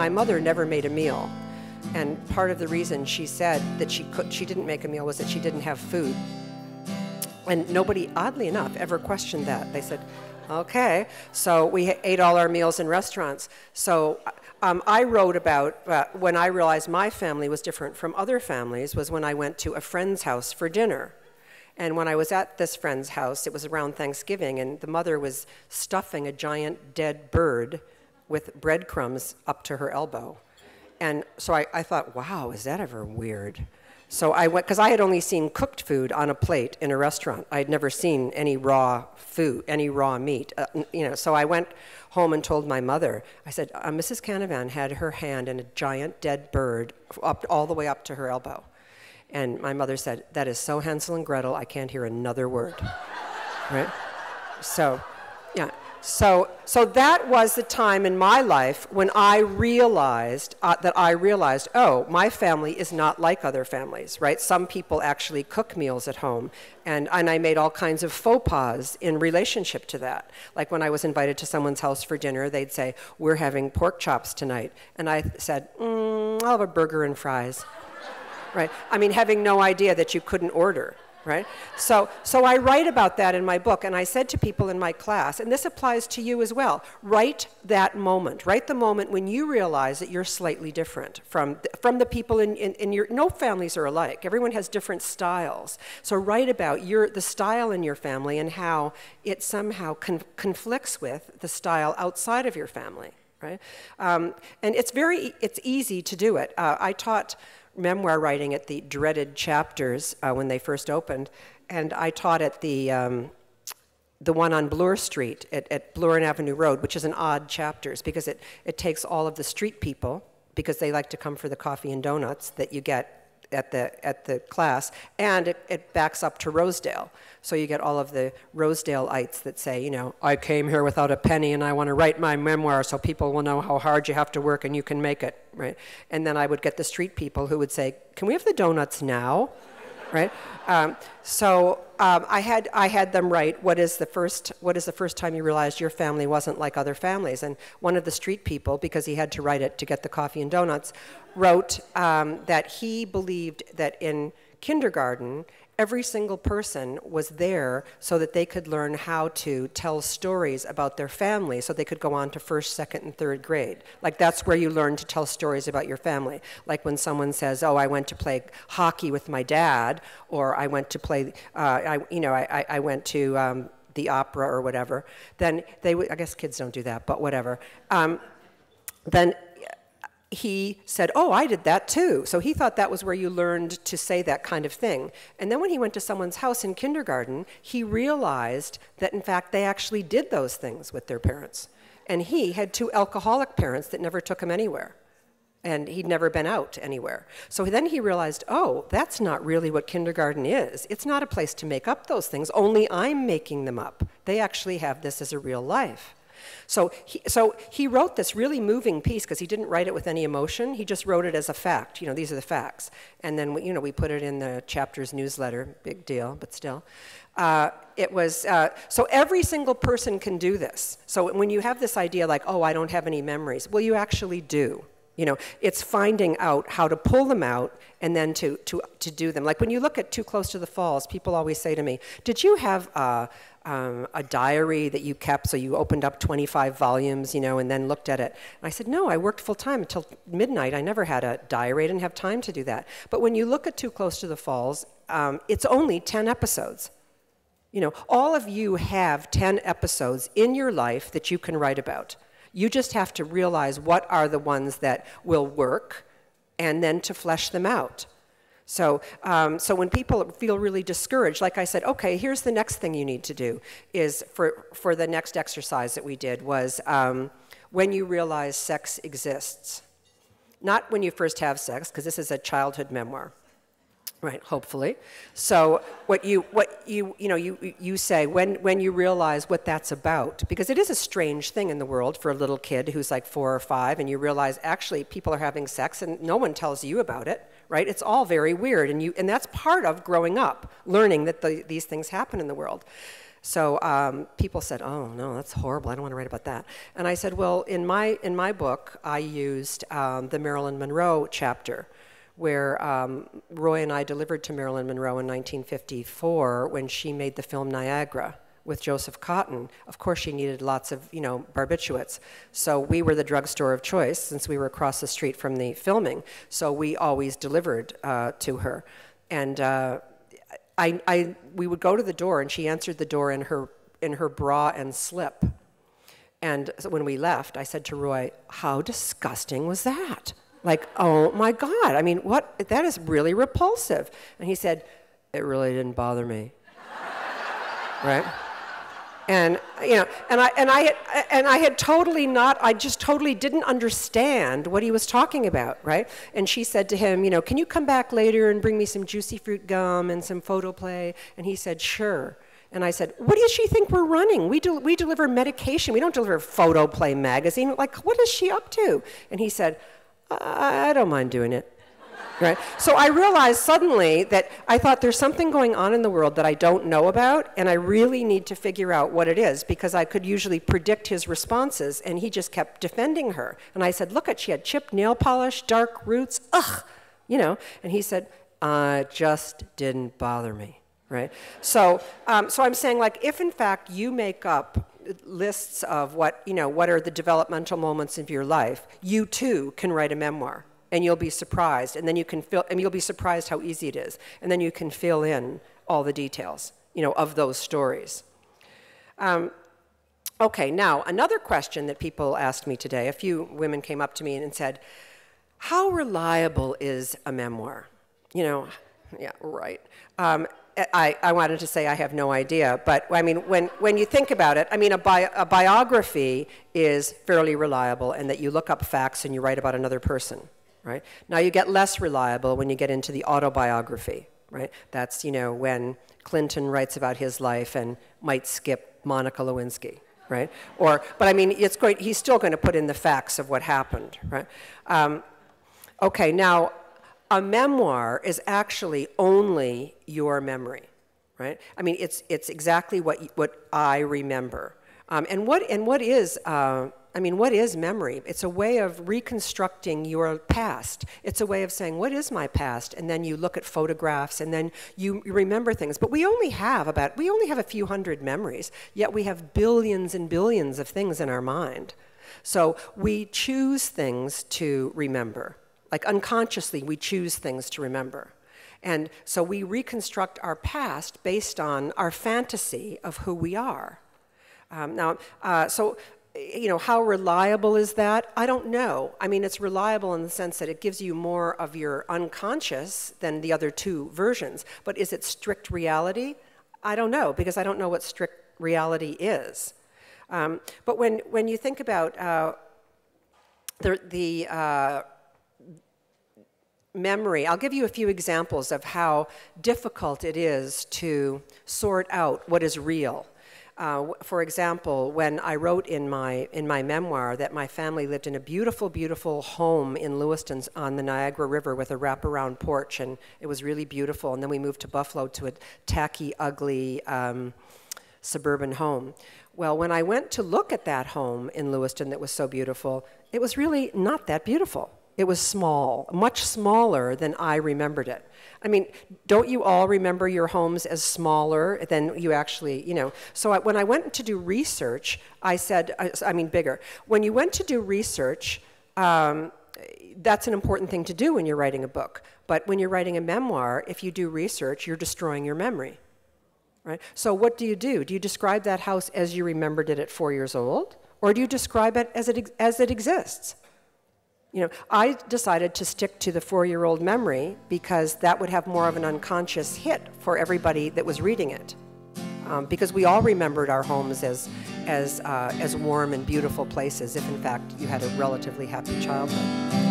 my mother never made a meal. And part of the reason she said that she didn't make a meal was that she didn't have food. And nobody, oddly enough, ever questioned that. They said, okay, so we ate all our meals in restaurants. So I wrote about when I realized my family was different from other families was when I went to a friend's house for dinner. And when I was at this friend's house, it was around Thanksgiving, and the mother was stuffing a giant dead bird with breadcrumbs up to her elbow. And so I thought, wow, is that ever weird? So I went, because I had only seen cooked food on a plate in a restaurant. I had never seen any raw food, any raw meat. So I went home and told my mother. I said, Mrs. Canavan had her hand in a giant dead bird all the way up to her elbow. And my mother said, that is so Hansel and Gretel, I can't hear another word. Right? So, yeah. So that was the time in my life when I realized oh, my family is not like other families, right? Some people actually cook meals at home, and I made all kinds of faux pas in relationship to that. Like when I was invited to someone's house for dinner, they'd say, we're having pork chops tonight. And I said, I'll have a burger and fries, right? I mean, having no idea that you couldn't order. Right? So I write about that in my book, and I said to people in my class, and this applies to you as well, write that moment. Write the moment when you realize that you're slightly different from the people in your, no families are alike. Everyone has different styles. So write about the style in your family and how it somehow conflicts with the style outside of your family. Right? And it's easy to do it. I taught memoir writing at the dreaded Chapters when they first opened, and I taught at the one on Bloor Street at Bloor and Avenue Road, which is an odd Chapters because it takes all of the street people, because they like to come for the coffee and donuts that you get at the class, and it backs up to Rosedale. So you get all of the Rosedale-ites that say, I came here without a penny and I want to write my memoir so people will know how hard you have to work and you can make it, right? And then I would get the street people who would say, can we have the donuts now? Right? I had them write, what is the first time you realized your family wasn't like other families? And one of the street people, because he had to write it to get the coffee and donuts, wrote that he believed that in kindergarten, every single person was there so that they could learn how to tell stories about their family so they could go on to first, second, and third grade. Like that's where you learn to tell stories about your family. Like when someone says, oh, I went to play hockey with my dad, or I went to play, I went to the opera or whatever, then they would, I guess kids don't do that, but whatever. Then he said, oh, I did that too. So he thought that was where you learned to say that kind of thing. And then when he went to someone's house in kindergarten, he realized that in fact they actually did those things with their parents. And he had two alcoholic parents that never took him anywhere. And he'd never been out anywhere. So then he realized, oh, that's not really what kindergarten is. It's not a place to make up those things, only I'm making them up. They actually have this as a real life. So he wrote this really moving piece because he didn't write it with any emotion. He just wrote it as a fact. These are the facts. And then we put it in the Chapters newsletter. Big deal, but still. So every single person can do this. So when you have this idea like, oh, I don't have any memories, well, you actually do. It's finding out how to pull them out and then to do them. Like when you look at Too Close to the Falls, people always say to me, did you have a diary that you kept, so you opened up 25 volumes, and then looked at it? And I said, no, I worked full time until midnight. I never had a diary. I didn't have time to do that. But when you look at Too Close to the Falls, it's only 10 episodes. All of you have 10 episodes in your life that you can write about. You just have to realize what are the ones that will work and then to flesh them out. So when people feel really discouraged, like I said, okay, here's the next thing you need to do is for the next exercise that we did was when you realize sex exists. Not when you first have sex, because this is a childhood memoir. Right, hopefully. So what you say when you realize what that's about, because it is a strange thing in the world for a little kid who's like 4 or 5, and you realize actually people are having sex and no one tells you about it, right? It's all very weird, and that's part of growing up, learning that these things happen in the world. So people said, "Oh no, that's horrible. I don't want to write about that." And I said, "Well, in my book, I used the Marilyn Monroe chapter, where Roy and I delivered to Marilyn Monroe in 1954 when she made the film Niagara with Joseph Cotton. Of course, she needed lots of, barbiturates. So we were the drugstore of choice since we were across the street from the filming. So we always delivered to her. And we would go to the door, and she answered the door in her bra and slip. And so when we left, I said to Roy, "How disgusting was that? Like, oh my God, I mean, that is really repulsive." And he said, "It really didn't bother me." Right? And I just totally didn't understand what he was talking about, right? And she said to him, "Can you come back later and bring me some juicy fruit gum and some photo play?" And he said, "Sure." And I said, "What does she think we're running? We deliver medication. We don't deliver photo play magazine. Like, what is she up to?" And he said, "I don't mind doing it." Right? So I realized suddenly that I thought there's something going on in the world that I don't know about, and I really need to figure out what it is, because I could usually predict his responses, and he just kept defending her. And I said, "Look she had chipped nail polish, dark roots, ugh," and he said, "Just didn't bother me." Right? So I'm saying, like, if in fact you make up lists of what are the developmental moments of your life, you too can write a memoir. And you'll be surprised, and then you'll be surprised how easy it is, and then you can fill in all the details, of those stories. Okay, now another question that people asked me today. A few women came up to me and said, "How reliable is a memoir?" Yeah, right. I wanted to say I have no idea, but I mean, when you think about it, I mean, a biography is fairly reliable, and that you look up facts and you write about another person. Right? Now you get less reliable when you get into the autobiography, right? That's, when Clinton writes about his life and might skip Monica Lewinsky, right? But I mean, it's great, he's still going to put in the facts of what happened, right? Okay, now, a memoir is actually only your memory, right? I mean, it's exactly what I remember. And what is memory? It's a way of reconstructing your past. It's a way of saying, what is my past? And then you look at photographs, and then you remember things. But we only have a few hundred memories, yet we have billions and billions of things in our mind. So we choose things to remember. Like unconsciously, we choose things to remember. And so we reconstruct our past based on our fantasy of who we are. How reliable is that? I don't know. I mean, it's reliable in the sense that it gives you more of your unconscious than the other two versions. But is it strict reality? I don't know, because I don't know what strict reality is. But when you think about the memory, I'll give you a few examples of how difficult it is to sort out what is real. For example, when I wrote in my memoir that my family lived in a beautiful, beautiful home in Lewiston on the Niagara River with a wraparound porch, and it was really beautiful, and then we moved to Buffalo to a tacky, ugly suburban home. Well, when I went to look at that home in Lewiston that was so beautiful, it was really not that beautiful. It was small, much smaller than I remembered it. I mean, don't you all remember your homes as smaller than you actually, So when I went to do research, I said, bigger. When you went to do research, that's an important thing to do when you're writing a book. But when you're writing a memoir, if you do research, you're destroying your memory, right? So what do? Do you describe that house as you remembered it at 4 years old? Or do you describe it as it exists? I decided to stick to the 4-year-old memory because that would have more of an unconscious hit for everybody that was reading it. Because we all remembered our homes as warm and beautiful places if, in fact, you had a relatively happy childhood.